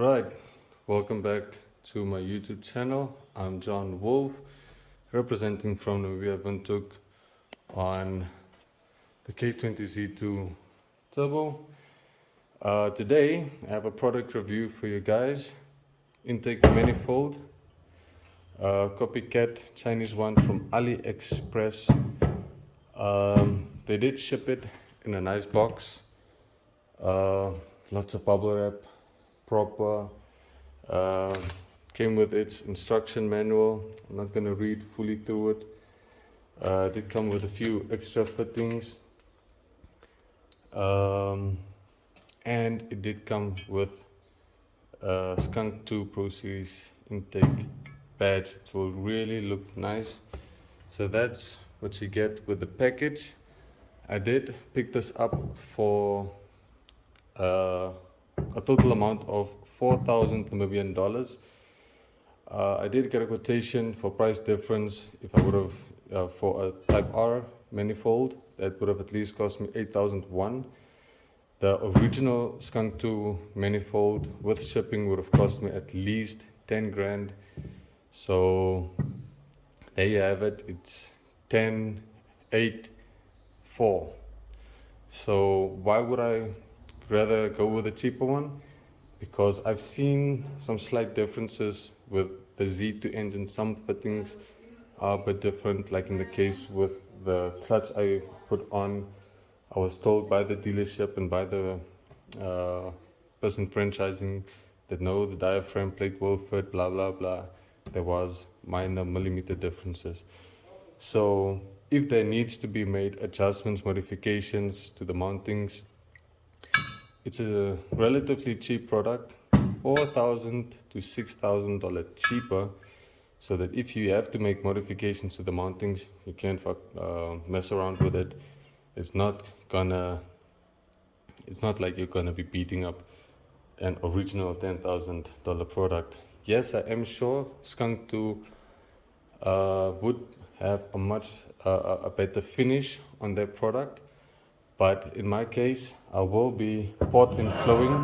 Right, welcome back to my YouTube channel. I'm John Wolf, representing from Namibia Windhoek on the K20 Z2 Turbo. Today I have a product review for you guys. Intake manifold, copycat Chinese one from AliExpress. They did ship it in a nice box. Lots of bubble wrap, proper. Uh, Came with its instruction manual. I'm not going to read fully through it. Did come with a few extra fittings. And it did come with a Skunk 2 Pro Series intake badge, which will really look nice. So that's what you get with the package. I did pick this up for a total amount of 4,000 Namibian dollars. I did get a quotation for price difference. If I would have for a Type R manifold, that would have at least cost me 8,001. The original Skunk 2 manifold with shipping would have cost me at least 10 grand. So there you have it. It's 10, 8, 4. So why would I rather go with a cheaper one? Because I've seen some slight differences with the Z2 engine. Some fittings are a bit different, like in the case with the clutch I put on. I was told by the dealership and by the person franchising that no, the diaphragm plate will fit, blah blah blah. There was minor millimeter differences. So if there needs to be made adjustments, modifications to the mountings, it's a relatively cheap product, $4,000 to $6,000 cheaper, so that if you have to make modifications to the mountings, you can't mess around with it. It's not like you're gonna be beating up an original $10,000 product. Yes, I am sure Skunk 2 would have a much a better finish on their product. But in my case, I will be pot and flowing.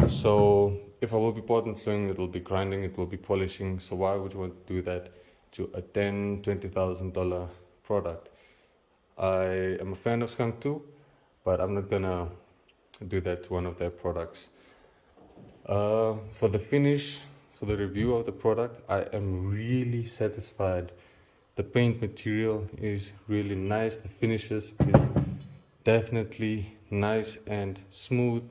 So if I will be pot and flowing, it will be grinding, it will be polishing. So why would you want to do that to a $10,000-$20,000 product? I am a fan of Skunk 2, but I'm not gonna do that to one of their products. For the finish, for the review of the product, I am really satisfied. The paint material is really nice. The finishes is definitely nice and smooth.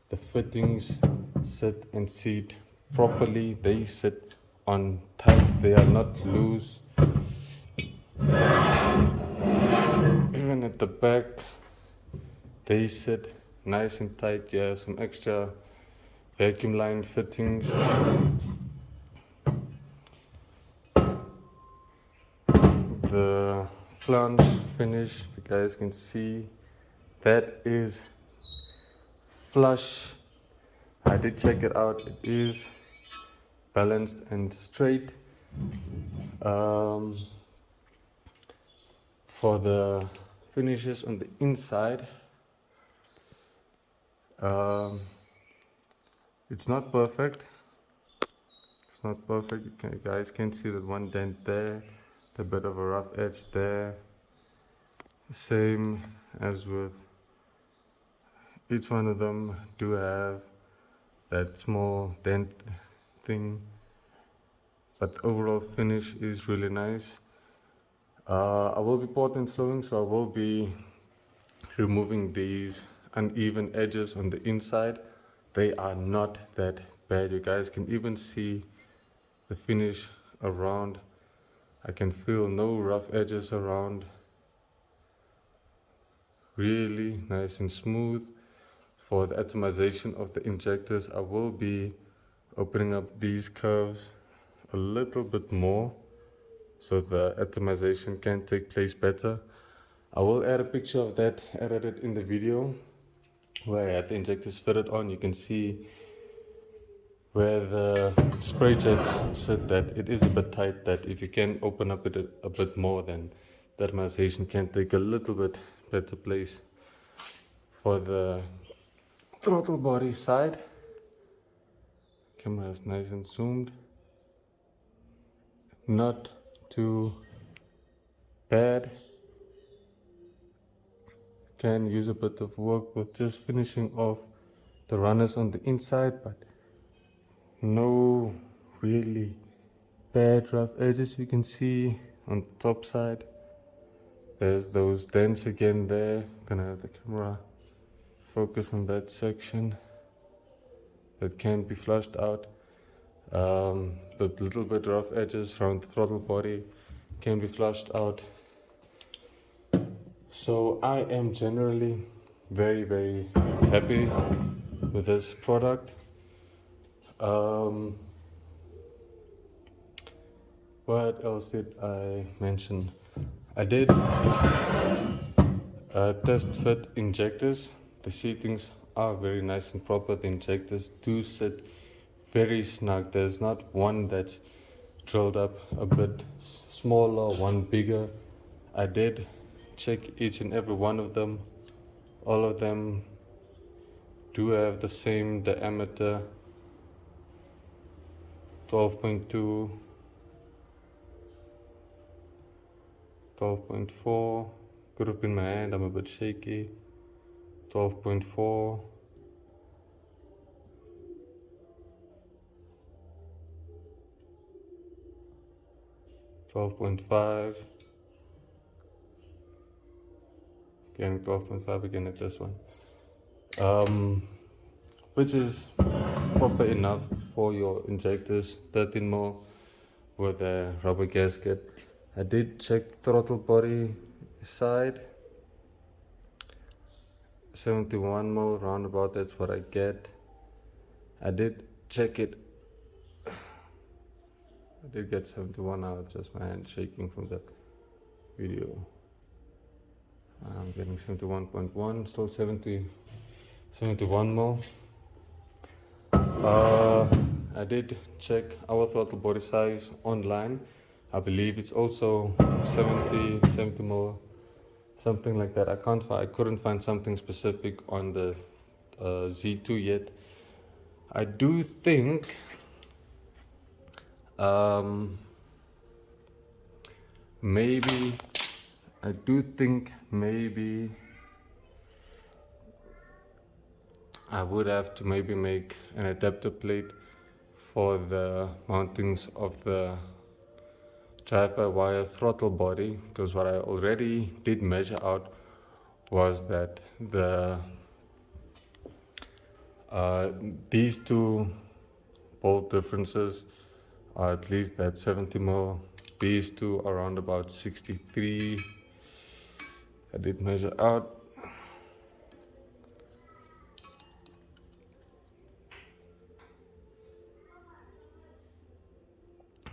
The fittings sit and seat properly. They sit on tight. They are not loose. Even at the back, they sit nice and tight. You have some extra vacuum line fittings. The flange finish, if you guys can see, that is flush. I did check it out. It is balanced and straight. For the finishes on the inside, it's not perfect. It's not perfect. You guys can see that one dent there, a bit of a rough edge there. Same as with each one of them do have that small dent thing, but the overall finish is really nice. I will be pot and flowing, so I will be removing these uneven edges on the inside. They are not that bad. You guys can even see the finish around. I can feel no rough edges around. Really nice and smooth. For the atomization of the injectors, I will be opening up these curves a little bit more so the atomization can take place better. I will add a picture of that, added it in the video where I had the injectors fitted on. You can see where the spray jets sit, that it is a bit tight, that if you can open up it a bit more, then the atomization can take a little bit better place. For the throttle body side, Camera is nice and zoomed. Not too bad. Can use a bit of work with just finishing off the runners on the inside, but no really bad rough edges. You can see on the top side there's those dents again there. Gonna have the camera focus on that section that can be flushed out. The little bit rough edges around the throttle body can be flushed out. So I am generally very happy with this product. What else did I mention? I did test fit injectors. The seatings are very nice and proper. The injectors do sit very snug. There's not one that's drilled up a bit smaller, one bigger. I did check each and every one of them. All of them do have the same diameter, 12.2, 12.4. Could have been my hand, I'm a bit shaky. 12.4. 12.5. Again, 12.5 again at this one. Which is proper enough for your injectors. 13mm with a rubber gasket. I did check throttle body side. 71mm roundabout, that's what I get. I did check it. I did get 71 out, just my hand shaking from the video. I'm getting 71.1, still 71mm. I did check our throttle body size online. I believe it's also 70mm, something like that. I couldn't find something specific on the Z2 yet. I do think maybe I would have to maybe make an adapter plate for the mountings of the drive-by-wire throttle body, because what I already did measure out was that these two bolt differences are at least that 70mm. These two are around about 63. I did measure out.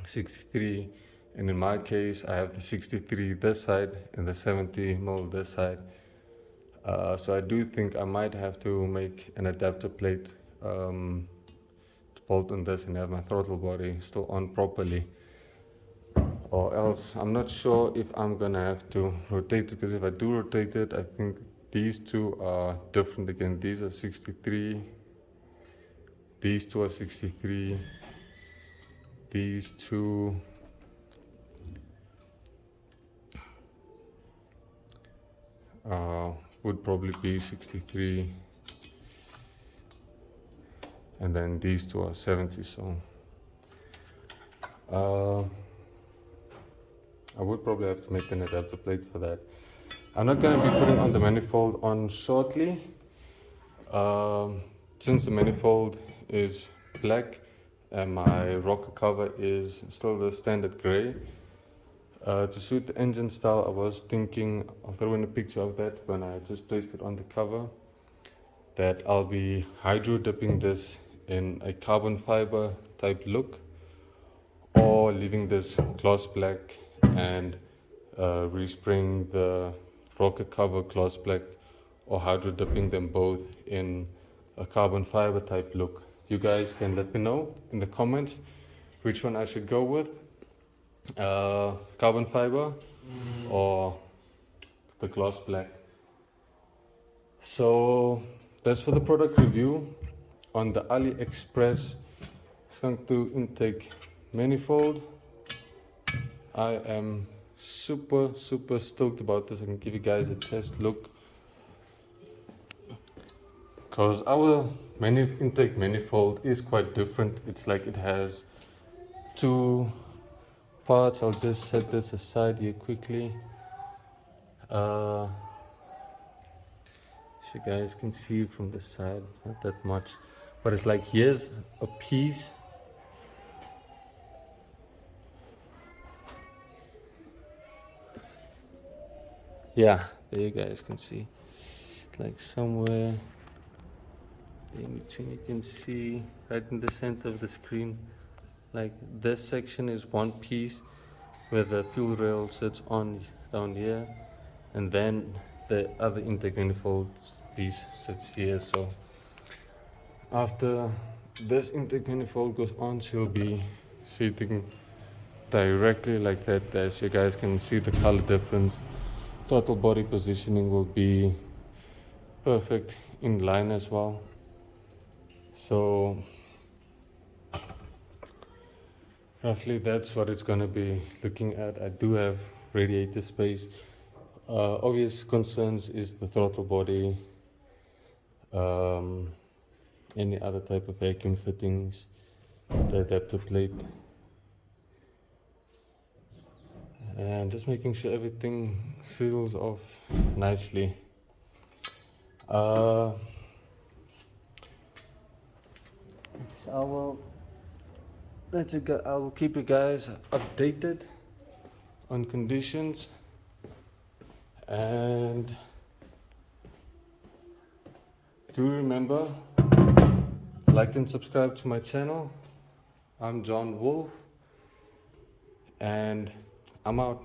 .63, and in my case I have the 63 this side and the 70mm this side. So I do think I might have to make an adapter plate to bolt on this and have my throttle body still on properly, or else I'm not sure if I'm gonna have to rotate it, because if I do rotate it, I think these two are different again. These are 63, these two are 63, these two would probably be 63, and then these two are 70. So I would probably have to make an adapter plate for that. I'm not going to be putting on the manifold on shortly, since the manifold is black and my rocker cover is still the standard gray. To suit the engine style, I was thinking, I'll throw in a picture of that when I just placed it on the cover, that I'll be hydro dipping this in a carbon fiber type look, or leaving this gloss black and respraying the rocker cover gloss black, or hydro dipping them both in a carbon fiber type look. You guys can let me know in the comments which one I should go with, carbon fiber or the gloss black. So that's for the product review. On the AliExpress Skunk 2 intake manifold. I am super stoked about this. I can give you guys a test look, because our intake manifold is quite different. It's like it has two parts. I'll just set this aside here quickly. If you guys can see from the side, not that much, but it's like here's a piece. Yeah, there you guys can see, like somewhere in between, you can see right in the center of the screen, like this section is one piece where the fuel rail sits on down here, and then the other intake manifold piece sits here. So after this intake manifold goes on, she'll be sitting directly like that, as you guys can see the color difference. Throttle body positioning will be perfect in line as well. So roughly that's what it's going to be looking at. I do have radiator space. Obvious concerns is the throttle body, any other type of vacuum fittings, the adapter plate, and just making sure everything seals off nicely. I will keep you guys updated on conditions, and do remember, like and subscribe to my channel. I'm John Wolf, and I'm out.